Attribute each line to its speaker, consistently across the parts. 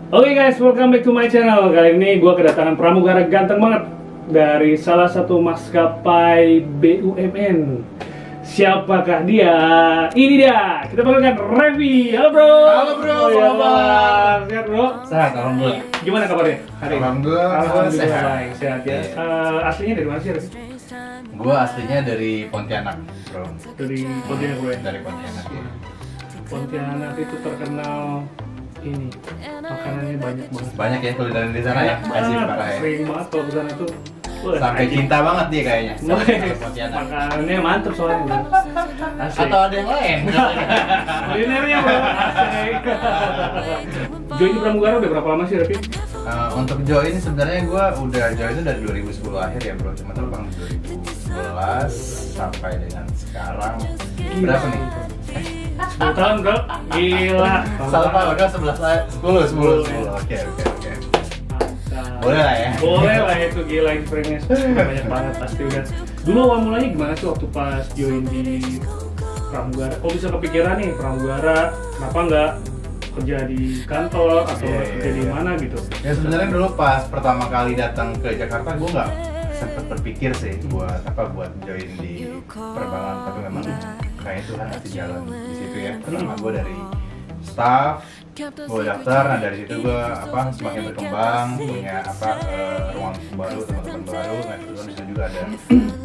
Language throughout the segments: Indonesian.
Speaker 1: Oke guys, welcome back to my channel. Kali ini gue kedatangan pramugara ganteng banget dari salah satu maskapai BUMN. Siapakah dia? Ini dia. Kita panggilkan Revi. Halo bro.
Speaker 2: Halo bro.
Speaker 1: Oh, ya, bang. Sehat bro?
Speaker 2: Sehat, alhamdulillah.
Speaker 1: Gimana kabarnya hari ini?
Speaker 2: Alhamdulillah sehat.
Speaker 1: Baik, sehat ya. Aslinya dari mana sih Revi?
Speaker 2: Gua aslinya dari Pontianak, bro.
Speaker 1: Dari Pontianak bro ya?
Speaker 2: Dari Pontianak ya.
Speaker 1: Pontianak itu terkenal ini makanannya banyak banget.
Speaker 2: Banyak ya kulineran di sana ya. Asik parah ya.
Speaker 1: Sering banget kalau ke sana tuh.
Speaker 2: Sampai cinta banget dia kayaknya. sama Pontianak.
Speaker 1: Makanannya mantep soalnya bro. Asik.
Speaker 2: Atau ada yang lain?
Speaker 1: Kulinernya bro. Asik. Join di pramugara udah berapa lama sih Revi?
Speaker 2: Untuk join sebenarnya gua udah join itu dari 2010 akhir ya bro. Cuma terbang 2011 sampai dengan sekarang. Berapa nih?
Speaker 1: 10 tahun bro. Gila.
Speaker 2: Salah pak, udah 10. Oke. Boleh lah ya.
Speaker 1: Boleh lah itu, gila experience banyak banget pasti udah. Dulu awal mulanya gimana sih waktu pas join di pramugara? Kok bisa kepikiran nih pramugara, kenapa nggak kerja di kantor atau kerja di mana gitu?
Speaker 2: Ya sebenarnya dulu pas pertama kali datang ke Jakarta gue nggak sempet berpikir sih buat join di penerbangan, tapi memang kayaknya Tuhan ngasih jalan di situ ya. Pertama gue dari staff, gue daftar, nah dari situ gue semakin berkembang, punya ruang baru, teman-teman baru. Nah itu di situ juga ada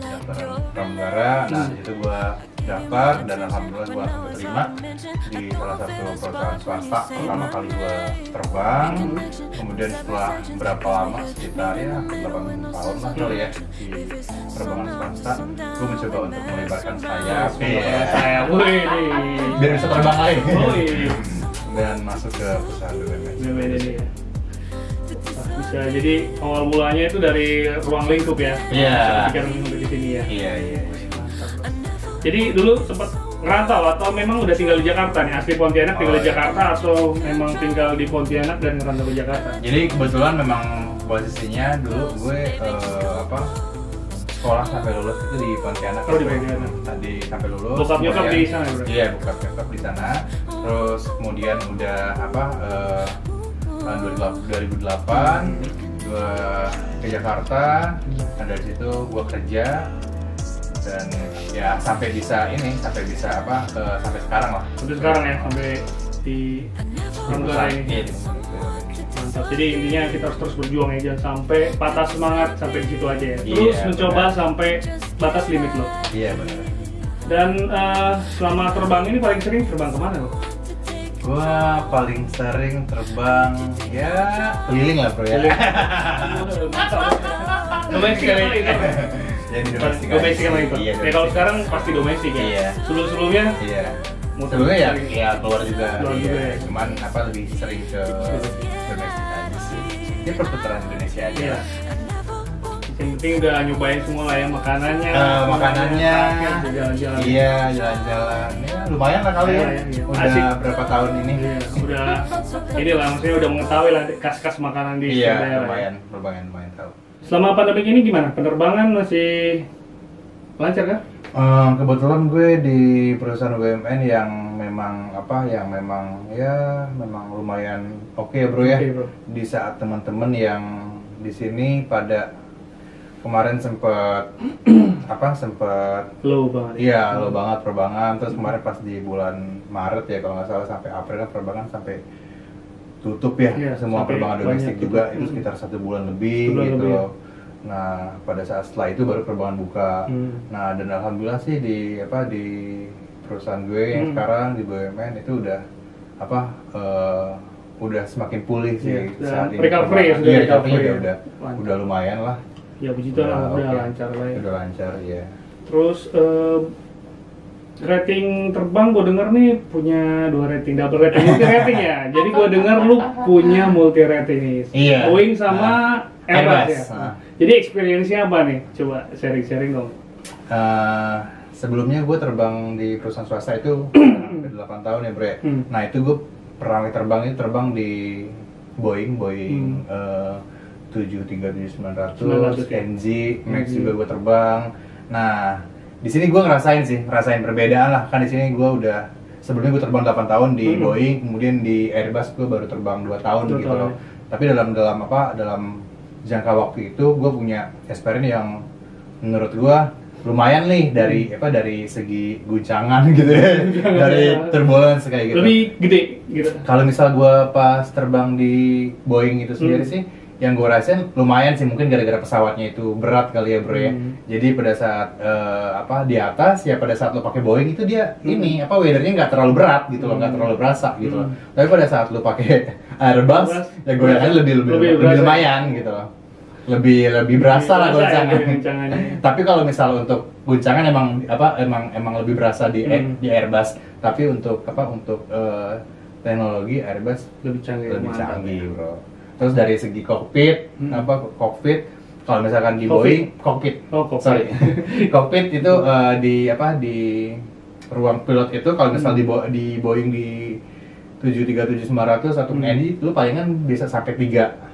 Speaker 2: daftar pramugara. Nah di situ gue daftar dan alhamdulillah gue langsung diterima di salah satu perusahaan swasta pertama kali gue terbang. Kemudian setelah berapa lama, sekitar ya 8 tahun lah kali ya di penerbangan swasta, gue mencoba untuk melebarkan sayap, biar bisa terbang lagi dan masuk ke perusahaan BUMN
Speaker 1: ini ya. Bisa jadi awal mulanya itu dari ruang lingkup ya?
Speaker 2: Iya.
Speaker 1: Pikiran untuk di sini ya?
Speaker 2: Iya.
Speaker 1: Jadi dulu sempat ngerantau atau memang udah tinggal di Jakarta nih? Asli Pontianak tinggal di Jakarta atau memang tinggal di Pontianak dan ngerantau ke Jakarta?
Speaker 2: Jadi kebetulan memang posisinya dulu gue sekolah sampai lulus itu di Pontianak.
Speaker 1: Oh di Pontianak.
Speaker 2: Tadi sampai lulus.
Speaker 1: Bokap nyokap di sana bro?
Speaker 2: Iya, bokap nyokap di sana. Terus kemudian udah tahun 2008 gue ke Jakarta. Nah dari situ gue kerja dan ya sampai bisa sampai sekarang lah.
Speaker 1: Sampai sekarang ya, sampai di pramugara ini. Mantap. Jadi intinya kita harus terus berjuang ya, jangan sampai patah semangat sampai di situ aja ya. Terus mencoba sampai batas limit lo.
Speaker 2: Iya benar.
Speaker 1: Dan selama terbang ini paling sering terbang kemana lo?
Speaker 2: Gua paling sering terbang ya keliling lah bro ya.
Speaker 1: Domestik kali ini.
Speaker 2: Jadi
Speaker 1: domestik kan itu.
Speaker 2: Iya,
Speaker 1: ya kalau sekarang pasti domestik ya.
Speaker 2: Iya.
Speaker 1: Sebelumnya?
Speaker 2: Iya. Sebelumnya ya keluar juga.
Speaker 1: Keluar juga ya.
Speaker 2: Cuman lebih sering ke domestik aja sih. Ini perputaran Indonesia aja.
Speaker 1: Iya. Yang penting udah nyobain semua lah ya, makanannya. Jalan-jalan.
Speaker 2: Iya, jalan-jalan. Ya lumayan lah kali ya. Udah
Speaker 1: asik.
Speaker 2: Berapa tahun ini?
Speaker 1: Iya, udah ini lah, maksudnya udah mengetahui lah kas-kas makanan di
Speaker 2: iya,
Speaker 1: daerah.
Speaker 2: Iya, lumayan tahu.
Speaker 1: Selama pandemi ini gimana? Penerbangan masih lancar kah?
Speaker 2: Kebetulan gue di perusahaan BUMN yang memang lumayan oke ya bro ya.
Speaker 1: Okay, bro.
Speaker 2: Di saat teman-teman yang di sini pada kemarin sempet
Speaker 1: Low banget.
Speaker 2: iya low banget perbangan. Terus kemarin pas di bulan Maret ya kalau nggak salah sampai April kan perbangan sampai tutup ya, semua penerbangan domestik juga itu sekitar 1 bulan lebih gitu loh. Nah pada saat setelah itu baru penerbangan buka. Nah dan alhamdulillah sih di perusahaan gue yang sekarang di BUMN itu udah semakin pulih sih saat ini.
Speaker 1: Recovery ya,
Speaker 2: udah lumayan lah.
Speaker 1: Ya puji Tuhan udah lancar lah ya.
Speaker 2: Udah lancar ya.
Speaker 1: Terus rating terbang gue denger nih punya 2 rating, double rating, multi rating ya. Jadi gue denger lu punya multi rating nih.
Speaker 2: Iya.
Speaker 1: Boeing sama Airbus ya. Jadi experience-nya apa nih? Coba sharing-sharing dong.
Speaker 2: Sebelumnya gue terbang di perusahaan swasta itu 8 tahun ya bro ya. Nah itu gue pertama terbang di Boeing 737-900, NG, Max juga gue terbang. Nah di sini gue ngerasain perbedaan lah, kan di sini gue udah sebelumnya gue terbang 8 tahun di Boeing, kemudian di Airbus gue baru terbang 2 tahun gitu loh. Tapi dalam jangka waktu itu gue punya experience yang menurut gue lumayan nih dari segi guncangan gitu ya, dari turbulence kayak gitu.
Speaker 1: Lebih gede gitu.
Speaker 2: Kalau misal gue pas terbang di Boeing itu sendiri sih, yang gue rasain lumayan sih, mungkin gara-gara pesawatnya itu berat kali ya bro ya. Jadi pada saat di atas ya, pada saat lo pakai Boeing itu dia weathernya nggak terlalu berat gitu loh, nggak terlalu berasa gitu loh. Tapi pada saat lo pakai Airbus ya gue rasain lebih lumayan gitu loh. Lebih berasa lah guncangannya. Tapi kalau misal untuk guncangan emang lebih berasa di Airbus. Tapi untuk teknologi Airbus lebih canggih bro. Terus dari segi kokpit kalau misalkan di Boeing kokpit itu di ruang pilot itu kalau misal di Boeing di 737-900 atau NG lu palingan bisa sampai 3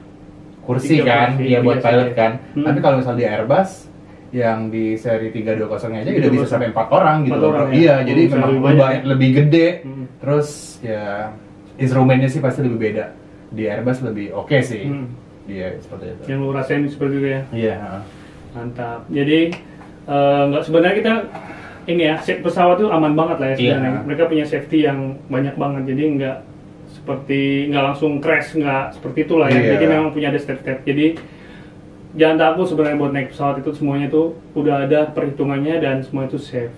Speaker 2: kursi kan, buat pilot kan. Tapi kalau misal di Airbus yang di seri 320 aja udah bisa sampai 4 orang gitu loh. Iya, jadi memang lebih gede. Terus ya instrumennya sih pasti lebih beda. Di Airbus lebih oke sih. Iya, seperti itu.
Speaker 1: Yang lu rasain seperti itu ya?
Speaker 2: Iya.
Speaker 1: Mantap. Jadi nggak sebenarnya kita ini ya, pesawat itu aman banget lah ya sebenarnya. Mereka punya safety yang banyak banget. Jadi nggak langsung crash, nggak seperti itulah ya. Jadi memang punya ada step-step. Jadi jangan takut sebenarnya buat naik pesawat itu, semuanya itu udah ada perhitungannya dan semua itu safe.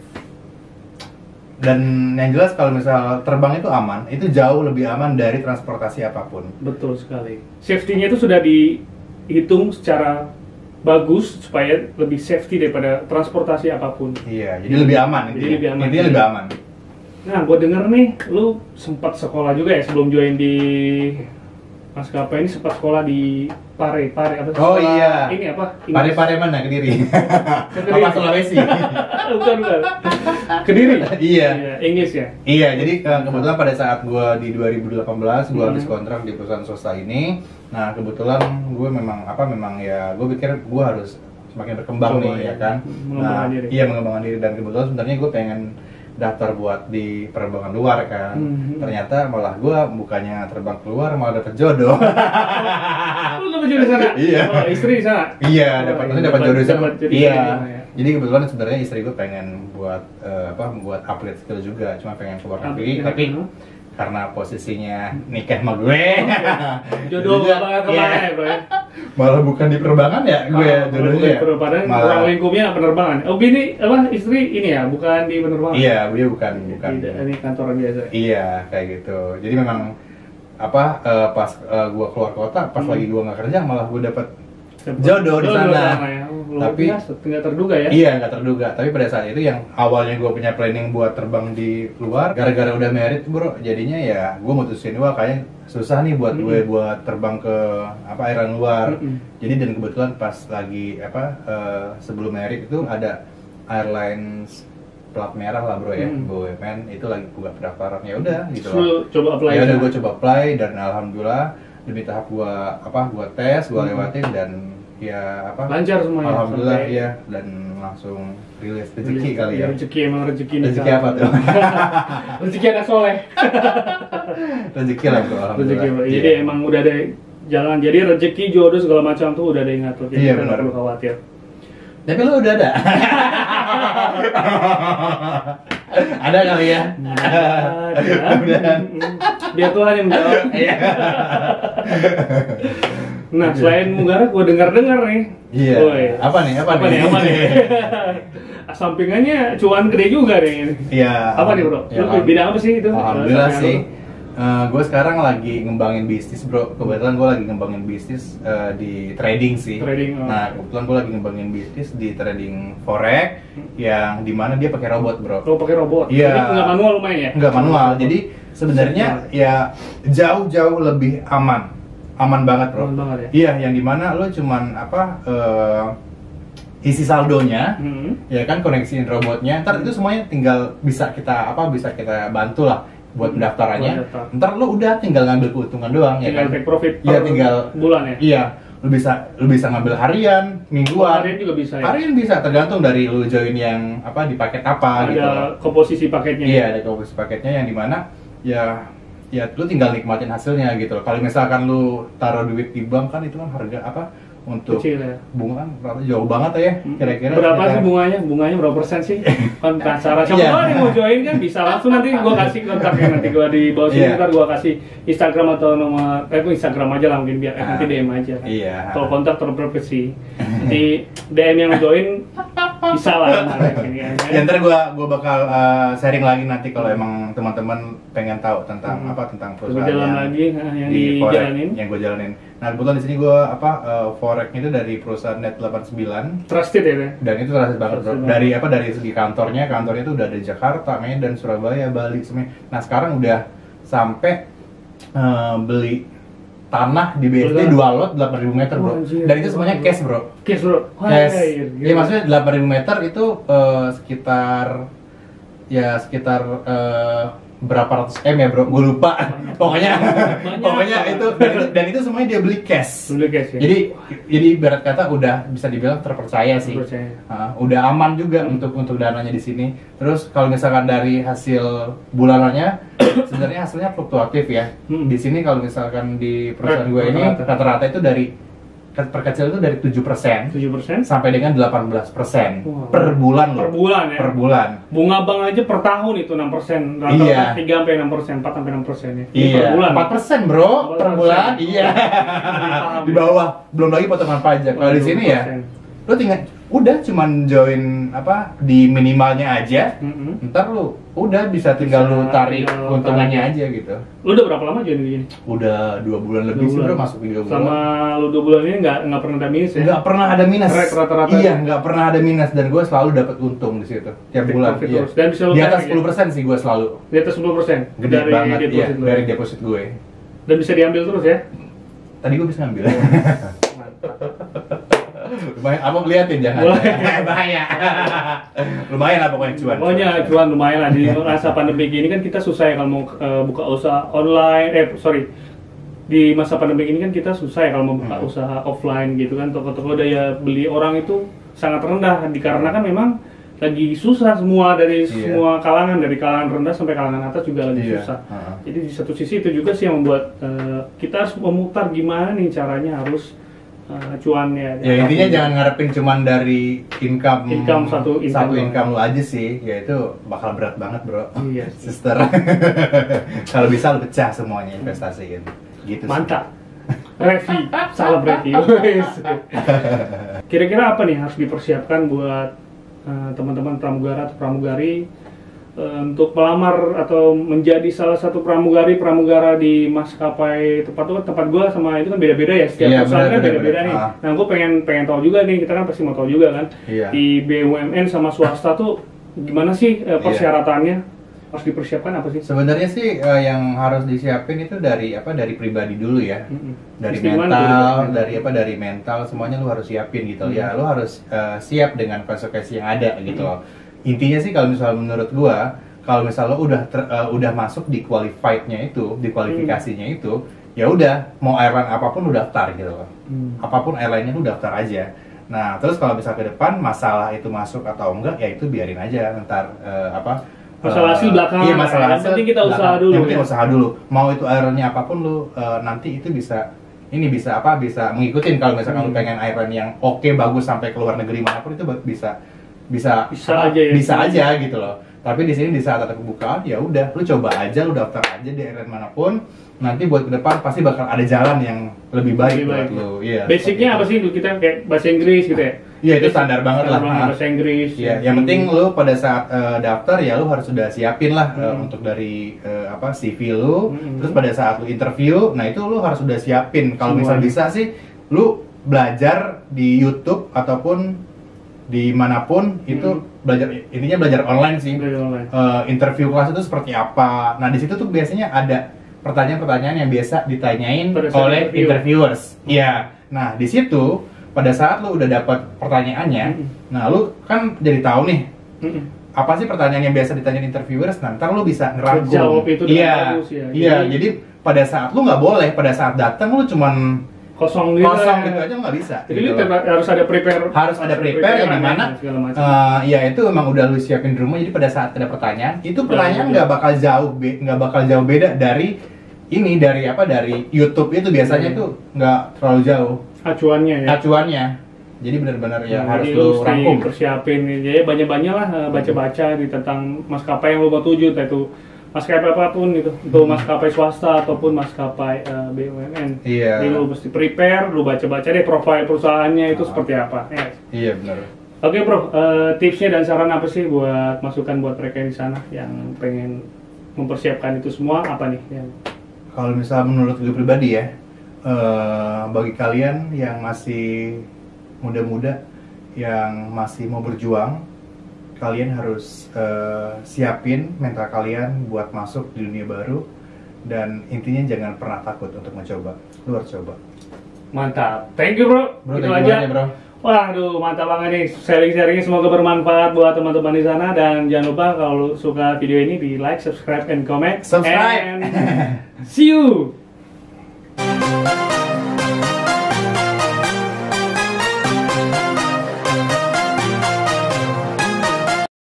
Speaker 2: Dan yang jelas kalau misal terbang itu aman, itu jauh lebih aman dari transportasi apapun.
Speaker 1: Betul sekali. Safety-nya itu sudah dihitung secara bagus supaya lebih safety daripada transportasi apapun.
Speaker 2: Iya, jadi lebih aman. Intinya lebih aman.
Speaker 1: Nah, gue denger nih, lu sempat sekolah juga ya sebelum join di maskapai ini, sempat sekolah di Pare apa?
Speaker 2: Oh iya.
Speaker 1: Ini apa?
Speaker 2: Pare mana? Kediri. Apa Sulawesi?
Speaker 1: Bukan. Kediri.
Speaker 2: Iya.
Speaker 1: Inggris ya.
Speaker 2: Iya, jadi kebetulan pada saat gue di 2018 gue habis kontrak di perusahaan swasta ini. Nah, kebetulan gue memang ya gue pikir gue harus semakin berkembang ya kan. Mengembangkan diri, dan kebetulan sebenarnya gue pengen daftar buat di penerbangan luar kan. Ternyata malah gue bukannya terbang keluar, malah dapet jodoh.
Speaker 1: Lu dapet jodoh di sana?
Speaker 2: Iya.
Speaker 1: Oh, istri di sana?
Speaker 2: Iya, dapat jodoh di sana. Iya. Jadi kebetulan sebenarnya istri gue pengen buat upgrade skill juga, cuma pengen keluar negeri, tapi karena posisinya nikah sama gue.
Speaker 1: Jodoh banget kemana ya bro ya?
Speaker 2: Malah bukan di penerbangan ya gue ya jodohnya ya.
Speaker 1: Padahal ruang lingkupnya penerbangan. Oh ini istri ini ya, bukan di penerbangan?
Speaker 2: Iya, dia bukan.
Speaker 1: Ini kantoran biasa.
Speaker 2: Iya, kayak gitu. Jadi memang pas gue keluar kota, pas lagi gue nggak kerja, malah gue dapet jodoh di sana.
Speaker 1: Ya. Tapi nggak terduga ya?
Speaker 2: Iya, nggak terduga. Tapi pada saat itu yang awalnya gue punya planning buat terbang di luar, gara-gara udah married bro, jadinya ya gue mutusin kayaknya susah nih buat gue buat terbang ke airan luar. Jadi dan kebetulan pas lagi sebelum married itu ada airlines plat merah lah bro ya, BUMN itu lagi buka pendaftaran, ya udah gitu loh.
Speaker 1: Coba apply.
Speaker 2: Ya udah gue coba apply dan alhamdulillah demi tahap gue tes, gue lewatin dan ya
Speaker 1: lancar semuanya.
Speaker 2: Alhamdulillah ya, dan langsung rilis rezeki kali ya.
Speaker 1: Rezeki emang rezeki nih.
Speaker 2: Rezeki apa tuh?
Speaker 1: Rezeki anak soleh.
Speaker 2: Rezeki lah bro, alhamdulillah.
Speaker 1: Rezeki, jadi emang udah ada jalan. Jadi rezeki, jodoh segala macam tuh udah ada yang ngatur. Jadi kita nggak perlu khawatir.
Speaker 2: Tapi lu udah ada? Ada kali ya?
Speaker 1: Ada. Biar Tuhan yang menjawab. Nah, selain Munggara, gue dengar-dengar nih.
Speaker 2: Iya. Apa nih?
Speaker 1: Sampingannya cuan gede juga nih.
Speaker 2: Iya.
Speaker 1: Apa nih bro?
Speaker 2: Ya,
Speaker 1: bidang apa sih itu?
Speaker 2: Alhamdulillah sih. Gue sekarang lagi ngembangin bisnis bro. Kebetulan gue lagi ngembangin bisnis di trading sih. Nah, kebetulan gue lagi ngembangin bisnis di trading forex yang dimana dia pakai robot bro.
Speaker 1: Oh, pakai robot?
Speaker 2: Iya.
Speaker 1: Jadi nggak manual lumayan ya?
Speaker 2: Nggak manual. Jadi sebenarnya ya jauh-jauh lebih aman banget bro.
Speaker 1: Aman banget ya?
Speaker 2: Iya, yang dimana lo cuman isi saldonya, ya kan, koneksiin robotnya. Ntar itu semuanya tinggal bisa kita bantu lah buat pendaftarannya. Ntar lo udah tinggal ngambil keuntungan doang, ya kan?
Speaker 1: Tinggal take profit
Speaker 2: per bulan ya? Iya. lu bisa ngambil harian, mingguan.
Speaker 1: Harian juga bisa ya?
Speaker 2: Harian bisa, tergantung dari lu join yang apa di paket apa gitu.
Speaker 1: Ada komposisi paketnya.
Speaker 2: Iya, ada komposisi paketnya yang dimana ya lu tinggal nikmatin hasilnya gitu loh. Kalau misalkan lu taruh duit di bank kan itu kan harga apa untuk
Speaker 1: kecil ya.
Speaker 2: bunga kan jauh banget ya kira-kira.
Speaker 1: Berapa sih bunganya? Bunganya berapa persen sih? Kan penasaran. Siapa
Speaker 2: Iya.
Speaker 1: tahu yang mau join kan bisa langsung, nanti gua kasih kontaknya, nanti gua di bawah sini,
Speaker 2: Iya.
Speaker 1: ntar gua kasih Instagram atau nomor Instagram aja lah mungkin, biar nanti DM aja kan.
Speaker 2: Iya.
Speaker 1: Kalau kontak terprivasi. Nanti DM yang join bisa lah ini kan.
Speaker 2: Ya ntar gua bakal sharing lagi nanti kalau emang teman-teman pengen tahu tentang apa tentang perusahaan
Speaker 1: Berjalan lagi yang
Speaker 2: di Forex
Speaker 1: dijalanin.
Speaker 2: yang gue jalanin. Nah kebetulan di sini gue Forex itu dari perusahaan Net89
Speaker 1: Trusted ya.
Speaker 2: dan itu trusted banget bro.
Speaker 1: Trusted
Speaker 2: Dari dari segi kantornya itu udah ada di Jakarta, Medan, Surabaya, Bali semuanya. Nah sekarang udah sampai beli tanah di BSD 2 lot 8.000 meter bro.
Speaker 1: Anjir.
Speaker 2: Dan itu semuanya cash bro.
Speaker 1: Cash bro.
Speaker 2: Cash.
Speaker 1: Iya,
Speaker 2: Ya maksudnya 8.000 meter itu sekitar berapa ratus M ya bro, gue lupa. Pokoknya itu dan itu semuanya dia beli cash.
Speaker 1: Beli cash ya.
Speaker 2: Jadi ibarat kata udah bisa dibilang terpercaya sih. Udah aman juga untuk dananya di sini. Terus kalau misalkan dari hasil bulanannya sebenarnya hasilnya fluktuatif ya. Di sini kalau misalkan di perusahaan gue ini rata-rata itu dari perkecil itu dari 7% sampai dengan 18% per bulan loh.
Speaker 1: Per bulan ya?
Speaker 2: Per bulan.
Speaker 1: Bunga bank aja per tahun itu 6%.
Speaker 2: Iya.
Speaker 1: 3 sampai 6%, 4 sampai 6% ya.
Speaker 2: Iya.
Speaker 1: Per bulan.
Speaker 2: 4% bro, per bulan. Iya. Di bawah, belum lagi potongan pajak. Kalau di sini ya, lu tinggal udah cuman join di minimalnya aja. Ntar lu udah bisa tinggal lu tarik keuntungannya aja gitu.
Speaker 1: Lu udah berapa lama join di sini?
Speaker 2: Udah 2 bulan lebih sih bro, masuk di 2 bulan.
Speaker 1: Sama lu 2 bulan ini nggak pernah ada minus ya?
Speaker 2: Nggak pernah ada minus.
Speaker 1: Rata-rata.
Speaker 2: Iya, nggak pernah ada minus dan gue selalu dapat untung di situ tiap bulan. Iya.
Speaker 1: Dan bisa lu
Speaker 2: di atas
Speaker 1: tarik,
Speaker 2: 10% sih gue selalu.
Speaker 1: Di atas 10%?
Speaker 2: Gede
Speaker 1: dari
Speaker 2: banget
Speaker 1: deposit lu.
Speaker 2: dari deposit gue.
Speaker 1: Dan bisa diambil terus ya?
Speaker 2: Tadi gue bisa ngambil. Lumayan, abang liatin jangan. Bahaya. Lumayan lah pokoknya cuan.
Speaker 1: Pokoknya cuan lumayan lah di masa pandemi ini kan kita susah ya kalau mau buka usaha online. Di masa pandemi ini kan kita susah ya kalau mau buka usaha offline gitu kan. Toko-toko daya beli orang itu sangat rendah dikarenakan memang lagi susah semua dari semua kalangan, dari kalangan rendah sampai kalangan atas juga lagi susah. Jadi di satu sisi itu juga sih yang membuat kita harus memutar gimana nih caranya harus cuannya.
Speaker 2: Ya intinya jangan ngarepin cuman dari satu income lu aja sih, ya itu bakal berat banget bro.
Speaker 1: Iya,
Speaker 2: sister. Kalau bisa lu pecah semuanya investasiin. Gitu.
Speaker 1: Mantap. Revi, salam Revi. Kira-kira apa nih harus dipersiapkan buat teman-teman pramugara atau pramugari untuk melamar atau menjadi salah satu pramugara di maskapai tempat gua sama itu kan beda-beda ya, setiap perusahaan kan beda-beda nih. Nah, gua pengen tahu juga nih, kita kan pasti mau tahu juga kan di BUMN sama swasta tuh gimana sih persyaratannya, harus dipersiapkan apa sih?
Speaker 2: Sebenarnya sih yang harus disiapin itu dari pribadi dulu ya, dari dari mental semuanya lu harus siapin gitu ya, lu harus siap dengan konsekuensi yang ada gitu loh. Intinya sih kalau misalnya menurut gua, kalau misalnya lo udah masuk di qualified-nya itu, di kualifikasinya itu, ya udah mau airline apapun lu daftar gitu loh. Apapun airline-nya lu daftar aja. Nah, terus kalau misalnya ke depan masalah itu masuk atau enggak, ya itu biarin aja ntar
Speaker 1: masalah hasil belakangan.
Speaker 2: Iya, masalah hasil.
Speaker 1: Yang penting kita usaha dulu.
Speaker 2: Yang penting usaha dulu. Mau itu airline-nya apapun lu nanti itu bisa mengikutin kalau misalkan lu pengen airline yang oke, bagus sampai ke luar negeri manapun itu bisa aja gitu loh. Tapi di sini di saat ada pembukaan ya udah lu coba aja, lu daftar aja di airline manapun, nanti buat ke depan pasti bakal ada jalan yang lebih baik buat lu. Iya.
Speaker 1: Basicnya apa sih kita kayak bahasa Inggris gitu ya?
Speaker 2: Iya, itu standar banget lah.
Speaker 1: Bahasa Inggris.
Speaker 2: Iya, yang penting lu pada saat daftar ya lu harus sudah siapin lah untuk dari CV lu. Terus pada saat lu interview, nah itu lu harus sudah siapin. Kalau misal bisa sih lu belajar di YouTube ataupun dimanapun itu belajar online sih. Interview kelas itu seperti apa. Nah di situ tuh biasanya ada pertanyaan-pertanyaan yang biasa ditanyain oleh interviewers. Iya. Nah di situ pada saat lu udah dapat pertanyaannya, nah lu kan jadi tahu nih apa sih pertanyaan yang biasa ditanyain interviewers. Nah ntar lu bisa ngerangkum.
Speaker 1: Jawab itu dengan bagus ya.
Speaker 2: Iya. Jadi pada saat lu nggak boleh pada saat datang lu cuman
Speaker 1: kosong gitu.
Speaker 2: Kosong gitu aja nggak bisa.
Speaker 1: Jadi
Speaker 2: gitu
Speaker 1: lu harus ada prepare.
Speaker 2: Harus ada prepare yang dimana
Speaker 1: segala macam.
Speaker 2: ya itu emang udah lu siapin di rumah, jadi pada saat ada pertanyaan itu pertanyaan nggak bakal jauh beda dari ini, dari YouTube itu biasanya tuh nggak terlalu jauh acuannya. Jadi benar-benar ya harus
Speaker 1: jadi
Speaker 2: lu rangkum,
Speaker 1: persiapin. Jadi banyak-banyak lah baca-baca di tentang maskapai yang lu mau tuju, entah itu maskapai apapun gitu, itu maskapai swasta ataupun maskapai BUMN.
Speaker 2: Iya.
Speaker 1: Jadi lu mesti prepare, lu baca-baca deh profil perusahaannya itu seperti apa.
Speaker 2: Iya benar.
Speaker 1: Oke bro, tipsnya dan saran apa sih buat masukan buat mereka di sana yang pengen mempersiapkan itu semua apa nih?
Speaker 2: Kalau misalnya menurut gue pribadi ya, bagi kalian yang masih muda-muda, yang masih mau berjuang, kalian harus siapin mental kalian buat masuk di dunia baru, dan intinya jangan pernah takut untuk mencoba. Lu harus coba.
Speaker 1: Mantap, thank you bro.
Speaker 2: Bro,
Speaker 1: Itu
Speaker 2: thank you
Speaker 1: aja.
Speaker 2: banget ya, bro.
Speaker 1: Waduh, mantap banget nih sharing-sharingnya, semoga bermanfaat buat teman-teman di sana, dan jangan lupa kalau suka video ini di like, subscribe, and comment.
Speaker 2: Subscribe.
Speaker 1: And see you.